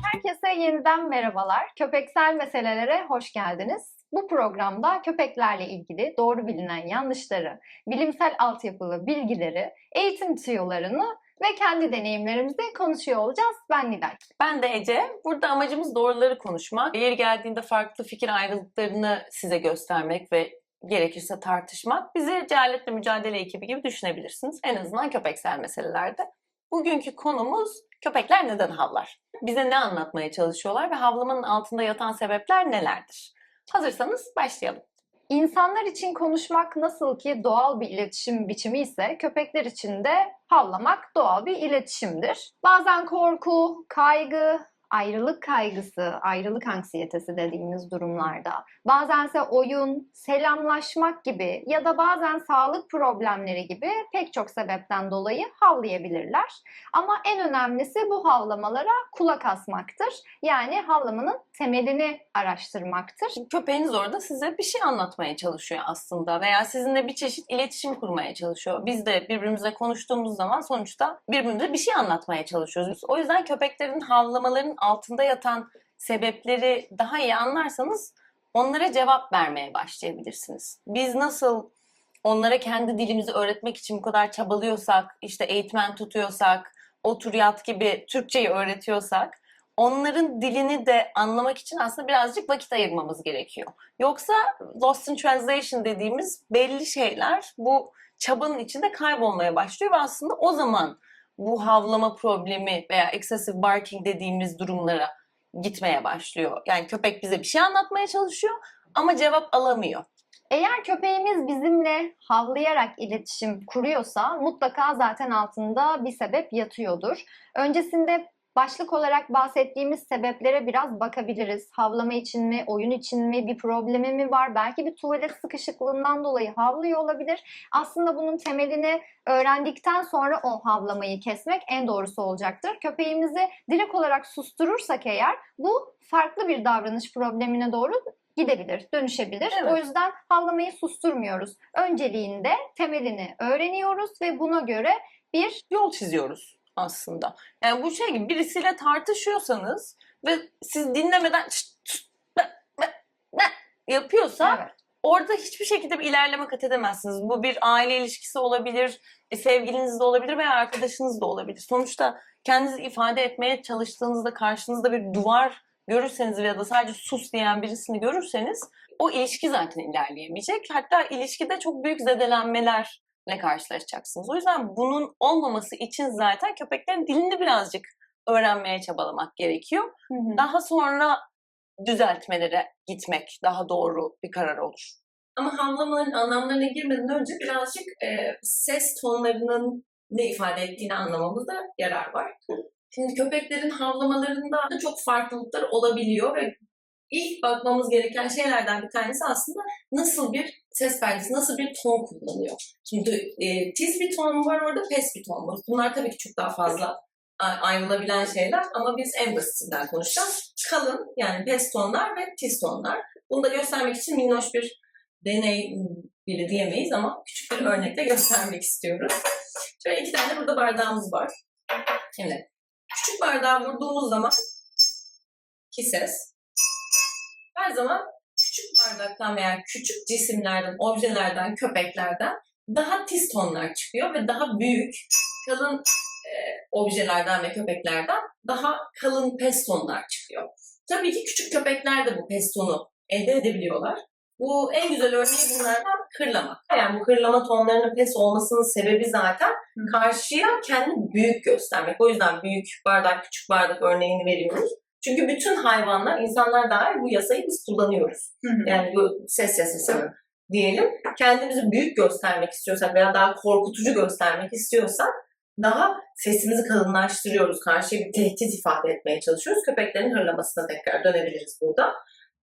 Herkese yeniden merhabalar. Köpeksel meselelere hoş geldiniz. Bu programda köpeklerle ilgili doğru bilinen yanlışları, bilimsel altyapılı bilgileri, eğitim tüyolarını ve kendi deneyimlerimizi konuşuyor olacağız. Ben Nilay. Ben de Ece. Burada amacımız doğruları konuşmak. Yeri geldiğinde farklı fikir ayrılıklarını size göstermek ve gerekirse tartışmak. Bizi Cehaletle Mücadele ekibi gibi düşünebilirsiniz. En azından köpeksel meselelerde. Bugünkü konumuz köpekler neden havlar? Bize ne anlatmaya çalışıyorlar ve havlamanın altında yatan sebepler nelerdir? Hazırsanız başlayalım. İnsanlar için konuşmak nasıl ki doğal bir iletişim biçimi ise köpekler için de havlamak doğal bir iletişimdir. Bazen korku, kaygı, ayrılık kaygısı, ayrılık anksiyetesi dediğimiz durumlarda, bazense oyun, selamlaşmak gibi ya da bazen sağlık problemleri gibi pek çok sebepten dolayı havlayabilirler. Ama en önemlisi bu havlamalara kulak asmaktır. Yani havlamanın temelini araştırmaktır. Köpeğiniz orada size bir şey anlatmaya çalışıyor aslında veya sizinle bir çeşit iletişim kurmaya çalışıyor. Biz de birbirimizle konuştuğumuz zaman sonuçta birbirimize bir şey anlatmaya çalışıyoruz. O yüzden köpeklerin havlamaların altında yatan sebepleri daha iyi anlarsanız onlara cevap vermeye başlayabilirsiniz. Biz nasıl onlara kendi dilimizi öğretmek için bu kadar çabalıyorsak, işte eğitmen tutuyorsak, otur yat gibi Türkçeyi öğretiyorsak, onların dilini de anlamak için aslında birazcık vakit ayırmamız gerekiyor. Yoksa lost in translation dediğimiz belli şeyler bu çabanın içinde kaybolmaya başlıyor ve aslında o zaman bu havlama problemi veya excessive barking dediğimiz durumlara gitmeye başlıyor. Yani köpek bize bir şey anlatmaya çalışıyor ama cevap alamıyor. Eğer köpeğimiz bizimle havlayarak iletişim kuruyorsa mutlaka zaten altında bir sebep yatıyordur. Öncesinde başlık olarak bahsettiğimiz sebeplere biraz bakabiliriz. Havlama için mi, oyun için mi, bir problemi mi var? Belki bir tuvalet sıkışıklığından dolayı havlıyor olabilir. Aslında bunun temelini öğrendikten sonra o havlamayı kesmek en doğrusu olacaktır. Köpeğimizi direkt olarak susturursak eğer bu farklı bir davranış problemine doğru gidebilir, dönüşebilir. Evet. O yüzden havlamayı susturmuyoruz. Önceliğinde temelini öğreniyoruz ve buna göre bir Yol çiziyoruz aslında. Yani bu şey gibi birisiyle tartışıyorsanız ve siz dinlemeden yapıyorsa evet, orada hiçbir şekilde bir ilerleme kat edemezsiniz. Bu bir aile ilişkisi olabilir, sevgiliniz de olabilir veya arkadaşınız da olabilir. Sonuçta kendinizi ifade etmeye çalıştığınızda karşınızda bir duvar görürseniz ya da sadece sus diyen birisini görürseniz o ilişki zaten ilerleyemeyecek. Hatta ilişkide çok büyük zedelenmelerle karşılaşacaksınız. O yüzden bunun olmaması için zaten köpeklerin dilini birazcık öğrenmeye çabalamak gerekiyor. Daha sonra düzeltmelere gitmek daha doğru bir karar olur. Ama havlamaların anlamlarına girmeden önce birazcık ses tonlarının ne ifade ettiğini anlamamızda yarar var. Şimdi köpeklerin havlamalarında da çok farklılıklar olabiliyor ve ilk bakmamız gereken şeylerden bir tanesi aslında nasıl bir ses perdesi, nasıl bir ton kullanıyor. Şimdi tiz bir ton var orada, pes bir ton var. Bunlar tabii ki çok daha fazla ayrılabilen şeyler ama biz en basitinden konuşacağız. Kalın yani pes tonlar ve tiz tonlar. Bunu da göstermek için minnoş bir deney bile diyemeyiz ama küçük bir örnekle göstermek istiyoruz. Şöyle 2 tane burada bardağımız var. Şimdi küçük bardağı vurduğumuz zaman ki ses her zaman küçük bardaktan veya küçük cisimlerden, objelerden, köpeklerden daha tiz tonlar çıkıyor ve daha büyük, kalın objelerden ve köpeklerden daha kalın pes tonlar çıkıyor. Tabii ki küçük köpekler de bu pes tonu elde edebiliyorlar. Bu en güzel örneği bunlardan hırlama. Yani bu hırlama tonlarının pes olmasının sebebi zaten karşıya kendini büyük göstermek. O yüzden büyük bardak, küçük bardak örneğini veriyoruz. Çünkü bütün hayvanlar, insanlar dahil bu yasayı biz kullanıyoruz. Yani bu ses yasası diyelim. Kendimizi büyük göstermek istiyorsak veya daha korkutucu göstermek istiyorsak daha sesimizi kalınlaştırıyoruz. Karşıya bir tehdit ifade etmeye çalışıyoruz. Köpeklerin hırlamasına tekrar dönebiliriz burada.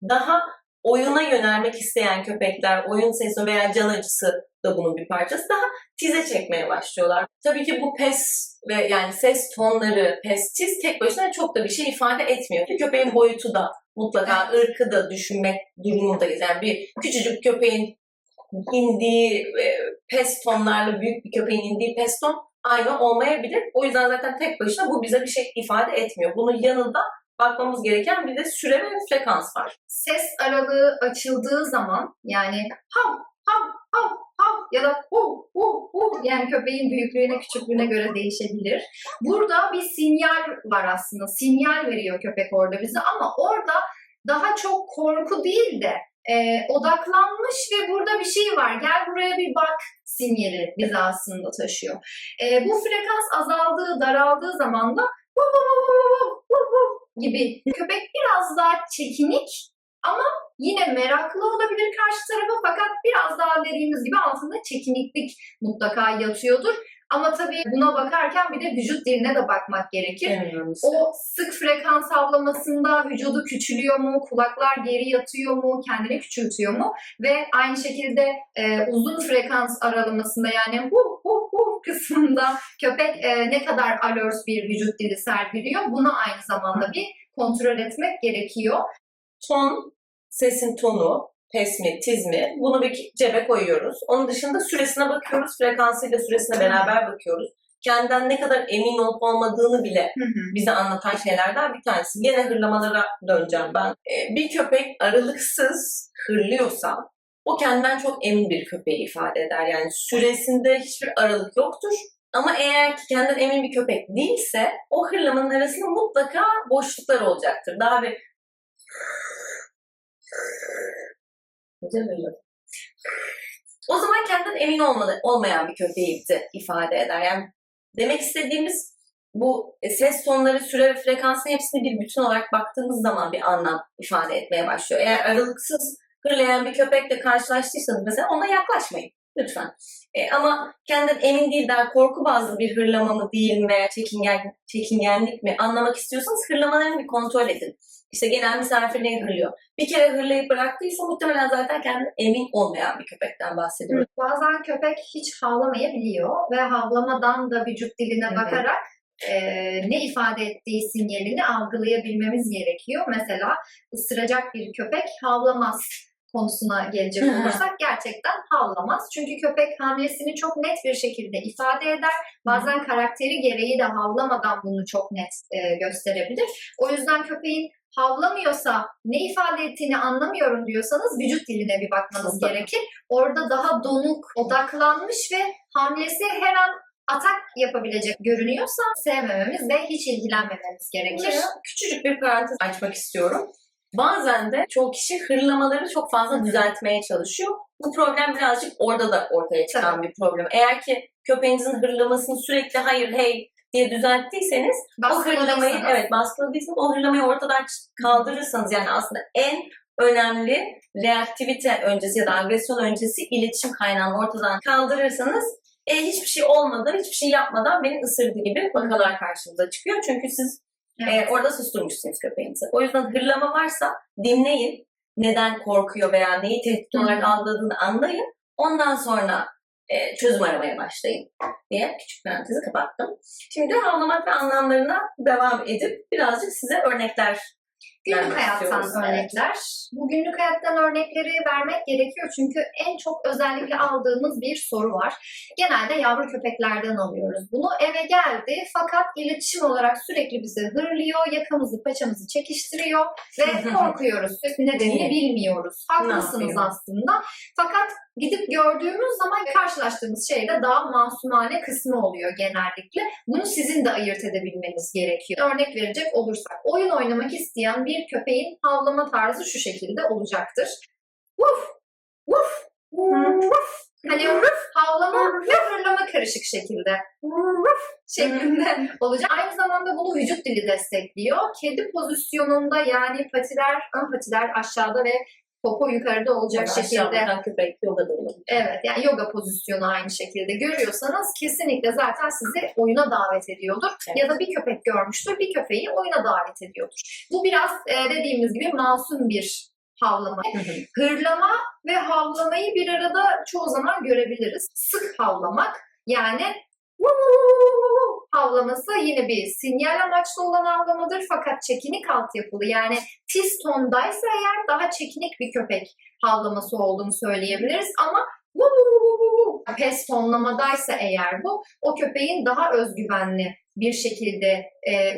Daha oyuna yönelmek isteyen köpekler, oyun sesi veya can acısı da bunun bir parçası. Daha tize çekmeye başlıyorlar. Tabii ki bu pes ve yani ses tonları, pes, tiz tek başına çok da bir şey ifade etmiyor. Köpeğin boyutu da mutlaka ırkı da düşünmek durumundayız. Yani bir küçücük köpeğin indiği pes tonlarla büyük bir köpeğin indiği pes ton aynı olmayabilir. O yüzden zaten tek başına bu bize bir şey ifade etmiyor. Bunun yanında bakmamız gereken bir de süre ve frekans var. Ses aralığı açıldığı zaman yani hav hav hav hav ya da hu hu hu, yani köpeğin büyüklüğüne küçüklüğüne göre değişebilir. Burada bir sinyal var aslında. Sinyal veriyor köpek orada bize ama orada daha çok korku değil de odaklanmış ve burada bir şey var, gel buraya bir bak sinyali bize aslında taşıyor. Bu frekans azaldığı, daraldığı zaman da hu hu hu hu hu hu gibi köpek biraz daha çekinik ama yine meraklı olabilir karşı tarafa, fakat biraz daha dediğimiz gibi altında çekiniklik mutlaka yatıyordur. Ama tabii buna bakarken bir de vücut diline de bakmak gerekir. O sık frekans havlamasında vücudu küçülüyor mu, kulaklar geri yatıyor mu, kendini küçültüyor mu? Ve aynı şekilde uzun frekans aralamasında yani hu hu hu kısmında köpek ne kadar alert bir vücut dili sergiliyor, bunu aynı zamanda bir kontrol etmek gerekiyor. Ton, sesin tonu, pes mi, tiz mi? Bunu bir cebe koyuyoruz. Onun dışında süresine bakıyoruz. Frekansıyla süresine beraber bakıyoruz. Kendinden ne kadar emin olup olmadığını bile bize anlatan şeylerden bir tanesi. Gene hırlamalara döneceğim ben. Bir köpek aralıksız hırlıyorsa o kendinden çok emin bir köpeği ifade eder. Yani süresinde hiçbir aralık yoktur. Ama eğer ki kendinden emin bir köpek değilse o hırlamanın arasında mutlaka boşluklar olacaktır. Daha bir o zaman kendinden emin olmayan bir köpeği bize ifade eder. Yani demek istediğimiz bu ses tonları, süre ve frekansın hepsini bir bütün olarak baktığımız zaman bir anlam ifade etmeye başlıyor. Eğer aralıksız hırlayan bir köpekle karşılaştıysanız mesela ona yaklaşmayın lütfen. Ama kendinden emin değil, daha korku bazlı bir hırlama mı değil mi veya çekingenlik mi anlamak istiyorsanız hırlamalarını bir kontrol edin. İşte gelen misafir ne hırlıyor? Bir kere hırlayıp bıraktıysa muhtemelen zaten kendinden emin olmayan bir köpekten bahsediyoruz. Bazen köpek hiç havlamayabiliyor ve havlamadan da vücut diline bakarak ne ifade ettiği sinyalini algılayabilmemiz gerekiyor. Mesela ısıracak bir köpek havlamaz konusuna gelecek olursak gerçekten havlamaz. Çünkü köpek hamlesini çok net bir şekilde ifade eder. Bazen karakteri gereği de havlamadan bunu çok net gösterebilir. O yüzden köpeğin havlamıyorsa, ne ifade ettiğini anlamıyorum diyorsanız vücut diline bir bakmanız gerekir. Orada daha donuk, odaklanmış ve hamlesi her an atak yapabilecek görünüyorsa sevmememiz ve hiç ilgilenmememiz gerekir. Buraya küçücük bir parantez açmak istiyorum. Bazen de çoğu kişi hırlamaları çok fazla düzeltmeye çalışıyor. Bu problem birazcık orada da ortaya çıkan bir problem. Eğer ki köpeğinizin hırlamasını sürekli hayır hey diye düzelttiyseniz o hırlamayı baskıladıysanız o hırlamayı ortadan kaldırırsanız yani aslında en önemli reaktivite öncesi ya da agresyon öncesi iletişim kaynağını ortadan kaldırırsanız hiçbir şey olmadan, hiçbir şey yapmadan beni ısırdı gibi vakalar karşınıza çıkıyor. Çünkü siz orada susturmuşsunuz köpeğinizi. O yüzden hırlama varsa dinleyin. Neden korkuyor veya neyi tehdit olarak algıladığını anlayın. Ondan sonra çözüm aramaya başlayın diye küçük parantezi kapattım. Şimdi havlamak ve anlamlarına devam edip birazcık size örnekler günlük hayattan örnekler. Bu günlük hayattan örnekleri vermek gerekiyor çünkü en çok özellikle aldığımız bir soru var. Genelde yavru köpeklerden alıyoruz bunu. Eve geldi fakat iletişim olarak sürekli bizi hırlıyor, yakamızı paçamızı çekiştiriyor ve korkuyoruz. Nedenini bilmiyoruz. Haklısınız aslında. Fakat gidip gördüğümüz zaman karşılaştığımız şey de daha masumane kısmı oluyor genellikle. Bunu sizin de ayırt edebilmeniz gerekiyor. Örnek verecek olursak, oyun oynamak isteyen bir köpeğin havlama tarzı şu şekilde olacaktır. Vuf, vuf, vuf. Hani vuf, havlama ve hırlama karışık şekilde. Vuf şeklinde olacak. Aynı zamanda bunu vücut dili destekliyor. Kedi pozisyonunda yani patiler, ön patiler aşağıda ve popo yukarıda olacak şekilde. Köpek yogada olabilir. Evet, yani yoga pozisyonu aynı şekilde görüyorsanız kesinlikle zaten sizi oyuna davet ediyordur. Evet. Ya da bir köpek görmüştür, bir köpeği oyuna davet ediyordur. Bu biraz dediğimiz gibi masum bir havlama. Hırlama ve havlamayı bir arada çoğu zaman görebiliriz. Sık havlamak yani havlaması yine bir sinyal amaçlı olan havlamadır fakat çekinik altyapılı yani tiz tondaysa eğer daha çekinik bir köpek havlaması olduğunu söyleyebiliriz ama pes tonlamadaysa eğer bu, o köpeğin daha özgüvenli bir şekilde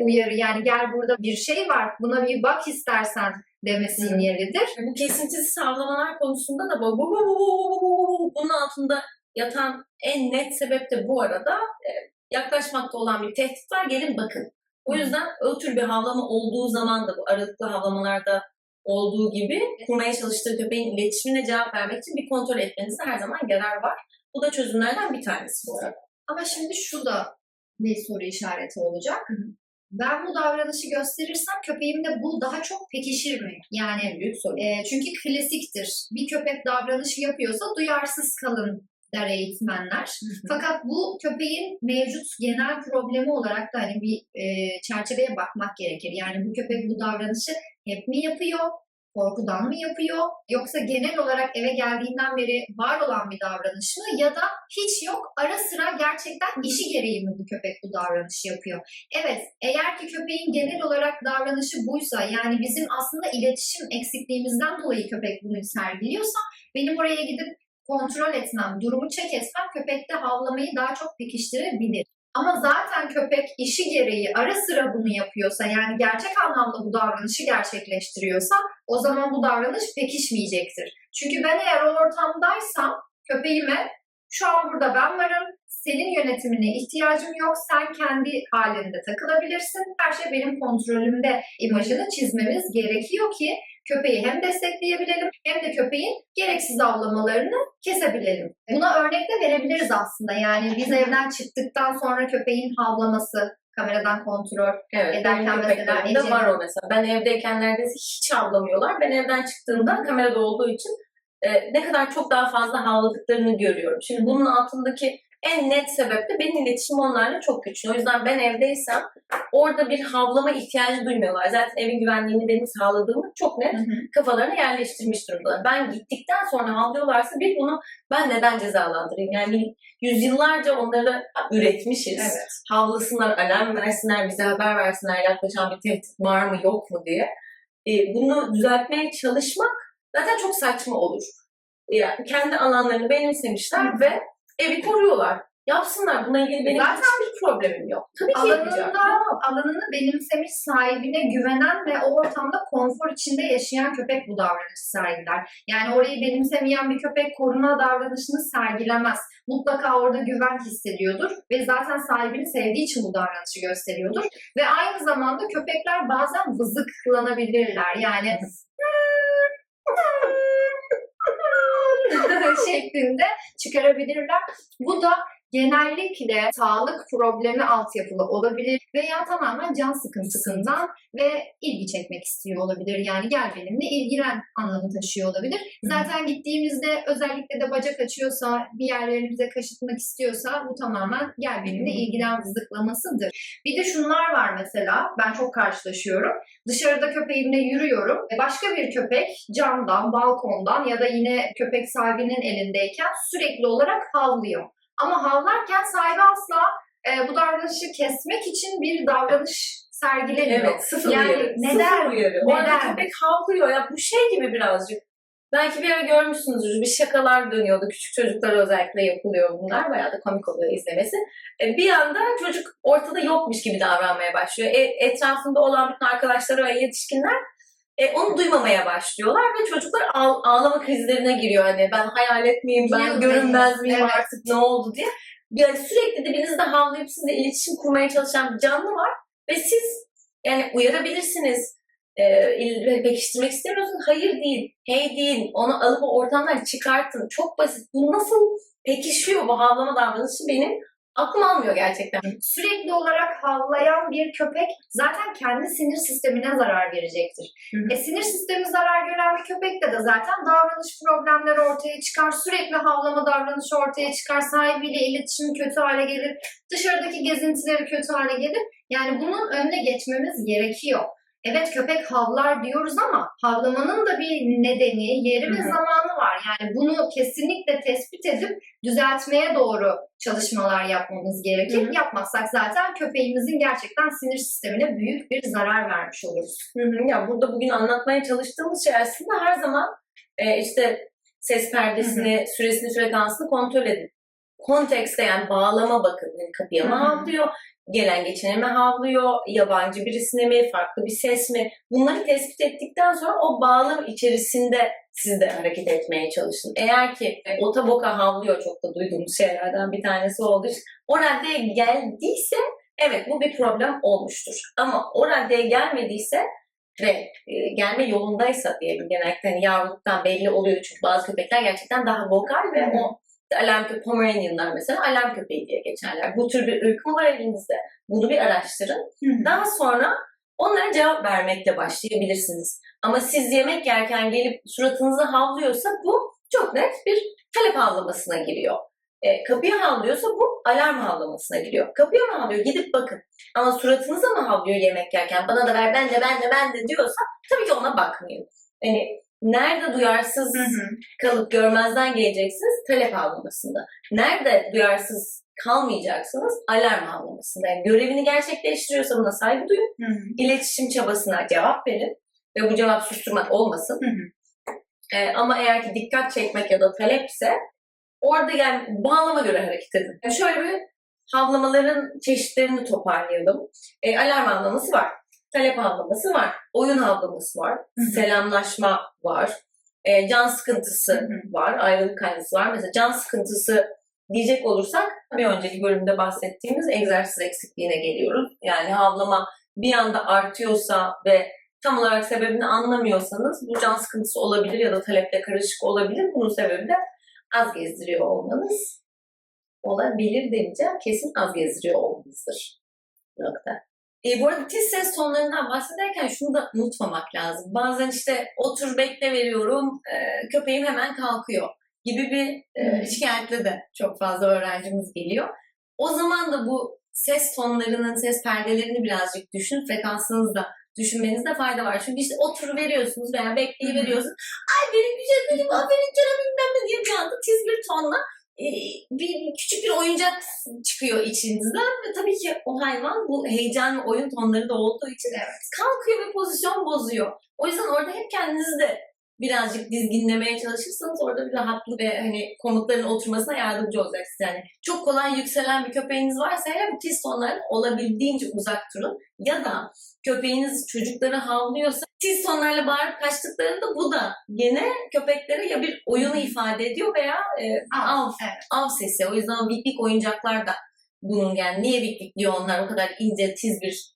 uyarı, yani gel burada bir şey var, buna bir bak istersen deme sinyalidir. Bu kesintisiz havlamalar konusunda da bunun altında yatan en net sebep de bu arada yaklaşmakta olan bir tehdit var, gelin bakın. O yüzden o tür bir havlama olduğu zaman da bu aralıklı havlamalarda olduğu gibi kurmaya çalıştığı köpeğin iletişimine cevap vermek için bir kontrol etmenizde her zaman yarar var. Bu da çözümlerden bir tanesi bu arada. Ama şimdi şu da bir soru işareti olacak. Ben bu davranışı gösterirsem köpeğimde bu daha çok pekişir mi? Yani Büyük sorun. çünkü klasiktir. Bir köpek davranışı yapıyorsa duyarsız kalın der eğitmenler. Fakat bu köpeğin mevcut genel problemi olarak da hani bir çerçeveye bakmak gerekir. Yani bu köpek bu davranışı hep mi yapıyor? Korkudan mı yapıyor? Yoksa genel olarak eve geldiğinden beri var olan bir davranış mı? Ya da hiç yok, ara sıra gerçekten işi gereği mi bu köpek bu davranışı yapıyor? Evet, eğer ki köpeğin genel olarak davranışı buysa, yani bizim aslında iletişim eksikliğimizden dolayı köpek bunu sergiliyorsa, benim oraya gidip kontrol etmem, durumu check etmem köpekte havlamayı daha çok pekiştirebilir. Ama zaten köpek işi gereği ara sıra bunu yapıyorsa, yani gerçek anlamda bu davranışı gerçekleştiriyorsa, o zaman bu davranış pekişmeyecektir. Çünkü ben eğer o ortamdaysam köpeğime şu an burada ben varım, senin yönetimine ihtiyacım yok, sen kendi halinde takılabilirsin, her şey benim kontrolümde imajını çizmemiz gerekiyor ki köpeği hem destekleyebilelim hem de köpeğin gereksiz avlamalarını kesebilelim. Buna örnek de verebiliriz aslında. Yani biz evden çıktıktan sonra köpeğin havlaması, kameradan kontrol ederken benim mesela köpeklerimde var o mesela. Ben evdeyken neredeyse hiç havlamıyorlar. Ben evden çıktığımda kamerada olduğu için ne kadar çok daha fazla havladıklarını görüyorum. Şimdi bunun altındaki en net sebep de benim iletişim onlarla çok güçlü. O yüzden ben evdeysem orada bir havlama ihtiyacı duymuyorlar. Zaten evin güvenliğini benim sağladığımı çok net kafalarına yerleştirmiş durumdalar. Ben gittikten sonra havlıyorlarsa bir bunu ben neden cezalandırayım? Yani yüzyıllarca onları üretmişiz. Evet. Havlasınlar, alarm versinler, bize haber versinler yaklaşan bir tehdit var mı yok mu diye. Bunu düzeltmeye çalışmak zaten çok saçma olur. Yani kendi alanlarını benimsemişler ve evi koruyorlar. Yapsınlar. Bununla ilgili benim Zaten hiçbir problemim yok. Tabii ki yapacağım. alanını benimsemiş, sahibine güvenen ve o ortamda konfor içinde yaşayan köpek bu davranışı sergiler. Yani orayı benimsemeyen bir köpek koruma davranışını sergilemez. Mutlaka orada güven hissediyordur ve zaten sahibini sevdiği için bu davranışı gösteriyordur. Ve aynı zamanda köpekler bazen vızıklanabilirler. Yani şeklinde çıkarabilirler. Bu da genellikle sağlık problemi altyapılı olabilir veya tamamen can sıkıntısından ve ilgi çekmek istiyor olabilir. Yani gel benimle ilgilen anlamı taşıyor olabilir. Zaten gittiğimizde özellikle de bacak açıyorsa, bir yerlerini bize kaşıtmak istiyorsa bu tamamen gel benimle ilgilen vızıklamasıdır. Bir de şunlar var mesela, ben çok karşılaşıyorum. Dışarıda köpeğimle yürüyorum. Başka bir köpek camdan, balkondan ya da yine köpek sahibinin elindeyken sürekli olarak havlıyor. Ama havlarken sahibi asla bu davranışı kesmek için bir davranış sergilemiyor. Evet, sıfır yani uyarı. neden? Sıfır uyarı. Orada Neden? köpek havlıyor ya. Bu şey gibi birazcık. Belki bir ara görmüşsünüzdür. Bir şakalar dönüyordu. Küçük çocuklara özellikle yapılıyor bunlar. Bayağı da komik oluyor izlemesi. Bir anda çocuk ortada yokmuş gibi davranmaya başlıyor. Etrafında olan bütün arkadaşları ve yetişkinler onu duymamaya başlıyorlar ve çocuklar ağlama krizlerine giriyor. Hani ben hayalet miyim, ben görünmez miyim Evet. artık ne oldu diye. Yani sürekli dibinizde havlayıp sizinle iletişim kurmaya çalışan bir canlı var ve siz yani uyarabilirsiniz. Pekiştirmek istemiyorsunuz. Hayır değil, hey değil. Onu alıp o ortamdan çıkartın. Çok basit. Bu nasıl pekişiyor bu havlama davranışı benim aklım almıyor gerçekten. Sürekli olarak havlayan bir köpek zaten kendi sinir sistemine zarar verecektir. Sinir sistemi zarar gören bir köpekte de zaten davranış problemleri ortaya çıkar. Sürekli havlama davranışı ortaya çıkar. Sahibiyle iletişimi kötü hale gelir. Dışarıdaki gezintileri kötü hale gelir. Yani bunun önüne geçmemiz gerekiyor. Evet köpek havlar diyoruz ama havlamanın da bir nedeni, yeri ve zamanı var. Yani bunu kesinlikle tespit edip düzeltmeye doğru çalışmalar yapmamız gerekir. Yapmazsak zaten köpeğimizin gerçekten sinir sistemine büyük bir zarar vermiş oluruz. Ya burada bugün anlatmaya çalıştığımız şey aslında her zaman işte ses perdesini, süresini, frekansını kontrol edin. kontekste yani bağlama bakın. Yani kapıya mı havlıyor, gelen geçene mi havlıyor, yabancı birisine mi, farklı bir ses mi? Bunları tespit ettikten sonra o bağlam içerisinde siz de hareket etmeye çalışın. Eğer ki ota boka havlıyor, çok da duyduğumuz şeylerden bir tanesi olduğu için o raddeye geldiyse evet bu bir problem olmuştur. Ama o raddeye gelmediyse ve gelme yolundaysa diyelim, genellikle hani yavruluktan belli oluyor çünkü bazı köpekler gerçekten daha vokal ve o alarm köpeği, Pomeranianlar mesela alarm köpeği diye geçerler. Bu tür bir ırk mı var elinizde? Bunu bir araştırın. Daha sonra onlara cevap vermekle başlayabilirsiniz. Ama siz yemek yerken gelip suratınıza havlıyorsa bu çok net bir talep havlamasına giriyor. Kapıya havlıyorsa bu alarm havlamasına giriyor. Kapıya mı havlıyor? Gidip bakın. Ama suratınıza mı havlıyor yemek yerken? Bana da ver, ben de diyorsa tabii ki ona bakmayın. Yani nerede duyarsız kalıp görmezden geleceksiniz? Talep havlamasında. Nerede duyarsız kalmayacaksınız? Alarm havlamasında. Yani görevini gerçekleştiriyorsa buna saygı duyun. İletişim çabasına cevap verin. Ve bu cevap susturmak olmasın. Ama eğer ki dikkat çekmek ya da talepse orada yani bağlama göre hareket edin. Yani şöyle bir havlamaların çeşitlerini toparlayalım. Alarm havlaması var. Talep havlaması var. Oyun havlaması var. Selamlaşma var. Can sıkıntısı var. Ayrılık kaygısı var. Mesela can sıkıntısı diyecek olursak bir önceki bölümde bahsettiğimiz egzersiz eksikliğine geliyoruz. Yani havlama bir anda artıyorsa ve tam olarak sebebini anlamıyorsanız bu can sıkıntısı olabilir ya da taleple karışık olabilir. Bunun sebebi de az gezdiriyor olmanız olabilir demeyeceğim. Kesin az gezdiriyor olmanızdır. Nokta. Bu arada tiz ses tonlarından bahsederken şunu da unutmamak lazım. Bazen işte otur bekle veriyorum, köpeğim hemen kalkıyor gibi bir şikayetle de çok fazla öğrencimiz geliyor. O zaman da bu ses tonlarının, ses perdelerini birazcık düşün, frekansınızı da düşünmenizde fayda var. Çünkü işte otur veriyorsunuz veya bekleyi veriyorsunuz. Ay benim güzelim, aferin canım bilmem ne diye bir anda tiz bir tonla küçük bir oyuncak çıkıyor içinizden ve tabii ki o hayvan bu heyecan ve oyun tonları da olduğu için kalkıyor ve pozisyon bozuyor. O yüzden orada hep kendinizi de birazcık dizginlemeye çalışırsanız orada bir rahatlık ve hani komutların oturmasına yardımcı olacaksınız. Yani çok kolay yükselen bir köpeğiniz varsa eğer bu tiz tonlardan olabildiğince uzak durun. Ya da köpeğiniz çocukları havlıyorsa tiz tonlarla bağırıp kaçtıklarında bu da gene köpeklere ya bir oyunu ifade ediyor veya av sesi. O yüzden o vik vik oyuncaklar da bunun yani niye vik vik diyor onlar o kadar ince tiz bir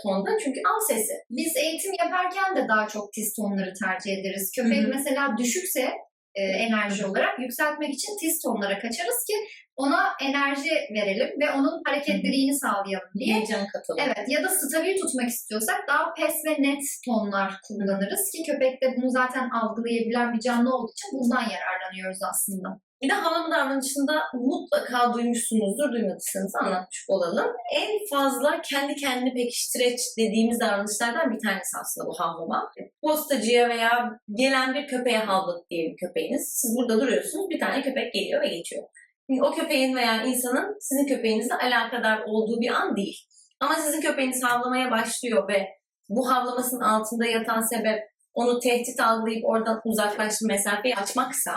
tonda? Çünkü av sesi. Biz eğitim yaparken de daha çok tiz tonları tercih ederiz. Köpek mesela düşükse enerji olarak yükseltmek için tiz tonlara kaçarız ki ona enerji verelim ve onun hareketliliğini sağlayalım diye. Heyecan katalım. Evet, ya da stabil tutmak istiyorsak daha pes ve net tonlar kullanırız ki köpek de bunu zaten algılayabilen bir canlı olduğu için bundan yararlanıyoruz aslında. Bir de havlama davranışında mutlaka duymuşsunuzdur, duymadıysanız anlatmış olalım. En fazla kendi kendini pekiştireç dediğimiz davranışlardan bir tanesi aslında bu havlama. Postacıya veya gelen bir köpeğe havladı diyelim köpeğiniz. Siz burada duruyorsunuz, bir tane köpek geliyor ve geçiyor. Şimdi o köpeğin veya insanın sizin köpeğinizle alakadar olduğu bir an değil. Ama sizin köpeğiniz havlamaya başlıyor ve bu havlamasının altında yatan sebep onu tehdit algılayıp oradan uzaklaşma mesafeyi açmaksa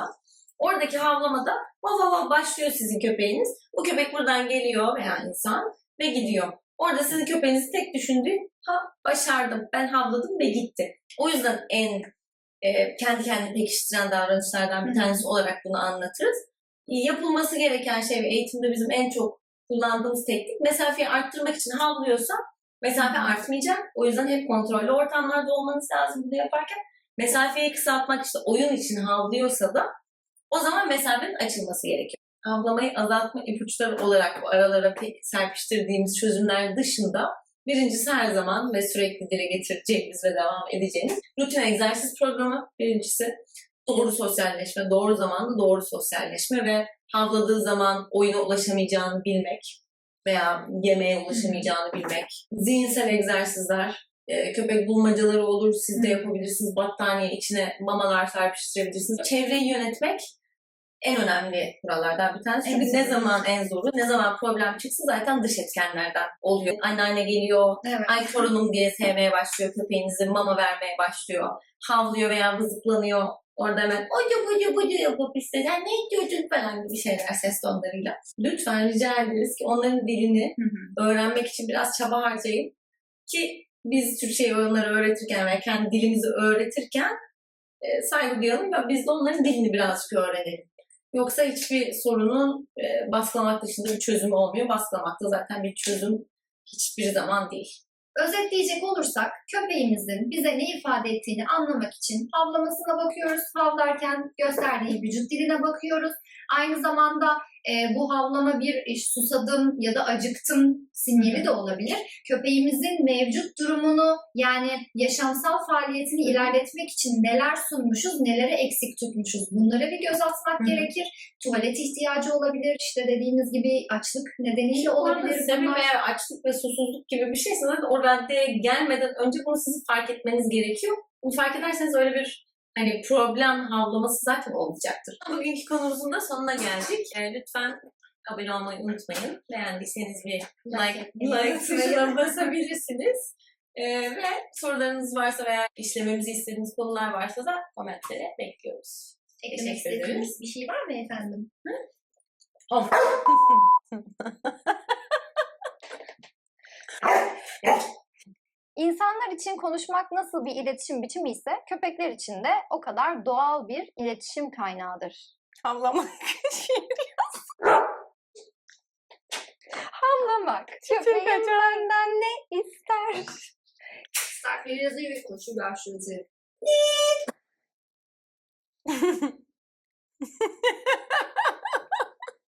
oradaki havlamada vav vav başlıyor sizin köpeğiniz. Bu köpek buradan geliyor veya insan ve gidiyor. Orada sizin köpeğiniz tek düşündüğü başardım, ben havladım ve gitti. O yüzden en kendi kendini pekiştiren davranışlardan bir tanesi olarak bunu anlatırız. Yapılması gereken şey ve eğitimde bizim en çok kullandığımız teknik mesafeyi arttırmak için havlıyorsa mesafe artmayacak. O yüzden hep kontrollü ortamlarda olmanız lazım bunu yaparken. Mesafeyi kısaltmak işte oyun için havlıyorsa da o zaman mesafenin açılması gerekiyor. Havlamayı azaltma ipuçları olarak bu aralara serpiştirdiğimiz çözümler dışında birincisi her zaman ve sürekli dile getireceğimiz ve devam edeceğimiz rutin egzersiz programı birincisi. Doğru sosyalleşme, doğru zamanda doğru sosyalleşme ve havladığı zaman oyuna ulaşamayacağını bilmek veya yemeğe ulaşamayacağını bilmek. Zihinsel egzersizler, köpek bulmacaları olur, siz de yapabilirsiniz. Battaniye içine mamalar serpiştirebilirsiniz. Çevreyi yönetmek en önemli kurallardan bir tanesi. Çünkü ne zaman en zoru, ne zaman problem çıksın zaten dış etkenlerden oluyor. Anneanne geliyor, ay torunum diye sevmeye başlıyor köpeğinizi, mama vermeye başlıyor, havlıyor veya vızıklanıyor. Orada hemen ucu bucu yapıp istesen ne diyorsun falan gibi şeyler ses tonlarıyla. Lütfen rica ederiz ki onların dilini öğrenmek için biraz çaba harcayın. Ki biz Türkçeyi onlara öğretirken veya kendi dilimizi öğretirken saygı duyalım ve biz de onların dilini birazcık öğrenelim. Yoksa hiçbir sorunun baskılamak dışında bir çözümü olmuyor. Baskılamak da zaten bir çözüm hiçbir zaman değil. Özetleyecek olursak köpeğimizin bize ne ifade ettiğini anlamak için havlamasına bakıyoruz. Havlarken gösterdiği vücut diline bakıyoruz. Aynı zamanda bu havlama bir susadım ya da acıktım sinyali de olabilir. Köpeğimizin mevcut durumunu yani yaşamsal faaliyetini ilerletmek için neler sunmuşuz, nelere eksik tutmuşuz bunlara bir göz atmak gerekir. Tuvalet ihtiyacı olabilir, işte dediğimiz gibi açlık nedeniyle olabilir. Sebebi eğer açlık ve susuzluk gibi bir şeyse zaten o raddeye gelmeden önce bunu sizin fark etmeniz gerekiyor. Bunu fark ederseniz öyle bir problem havlaması zaten olmayacaktır. Bugünkü konumuzun da sonuna geldik. Lütfen abone olmayı unutmayın. Beğendiyseniz bir like tuşuna basabilirsiniz. Ve sorularınız varsa veya işlememizi istediğiniz konular varsa da komentlere bekliyoruz. Eklemek Teşekkür ederiz. istediğiniz bir şey var mı efendim? İnsanlar için konuşmak nasıl bir iletişim biçimi ise köpekler için de o kadar doğal bir iletişim kaynağıdır. Havlamak. Havlamak. Köpeğim kaçar. benden ne ister? İster bir koşu başlığı.